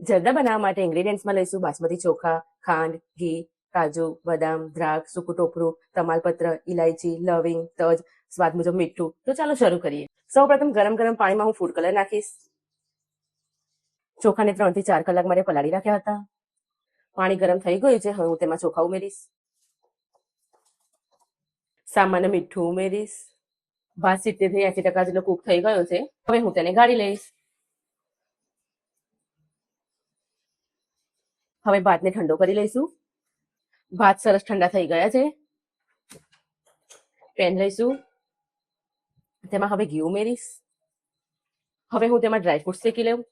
જરદા બનાવવા માટે ઇન્ગ્રેડિયન્ટ્સમાં લઈશું બાસમતી ચોખા, ખાંડ, ઘી, કાજુ, બદામ, દ્રાક્ષ, સૂકું ટોપરું, તમાલપત્ર, ઇલાયચી, લવિંગ, તજ, સ્વાદ મુજબ મીઠું. તો ચાલો શરૂ કરીએ. સૌપ્રથમ ગરમ ગરમ પાણીમાં હું ફૂડ કલર નાખીશ. ચોખાને 3 થી 4 કલાક માટે પલાળી રાખ્યા હતા. પાણી ગરમ થઈ ગયું છે. હવે હું તેમાં ચોખા ઉમેરીશ. સામાન્ય મીઠું ઉમેરીશ. ભાત 70 થી 80% જેટલો કૂક થઈ ગયો છે. હવે હું તેને ગાળી લઈશ. હવે ભાતને ઠંડો કરી લઈશું. ભાત સરસ ઠંડા થઈ ગયા છે. પેન લઈશું. તેમાં હવે ઘી ઉમેરીશ. હવે હું તેમાં ડ્રાયફ્રૂટ શેકી લઉં.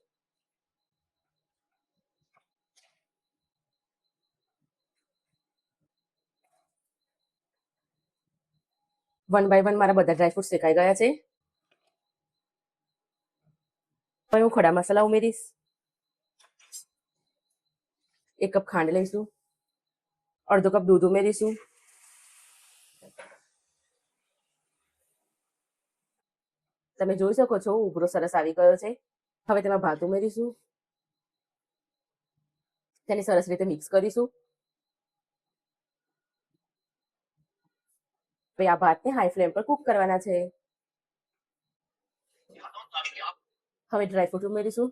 વન બાય વન મારા બધા ડ્રાયફ્રૂટ શેકાઈ ગયા છે. હવે હું ખડા મસાલા ઉમેરીશ. 1 કપ ખાંડ લઈશું. અડધો કપ દૂધ ઉમેરીશું. તમે જોઈ શકો છો ઉભરો સરસ આવી ગયો છે. હવે તેમાં ભાત ઉમેરીશું. તેને સરસ રીતે મિક્સ કરીશું. હવે આ ભાતને હાઈ ફ્લેમ પર કૂક કરવાના છે. હવે ડ્રાયફ્રૂટ ઉમેરીશું.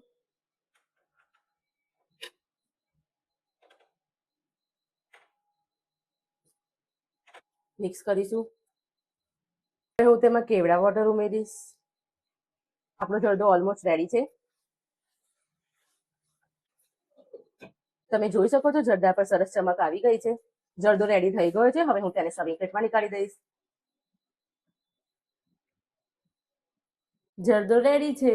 મિક્સ કરીશું. હવે હું તેમાં કેવડા વોટર ઉમેરીશ. આપણો જરદો ઓલમોસ્ટ રેડી છે. તમે જોઈ શકો છો જરદા પર સરસ ચમક આવી ગઈ છે. જરદો રેડી થઈ ગયો છે. હવે હું તેને સર્વિંગ પ્લેટમાં નીકાળી દઈશ. જરદો રેડી છે.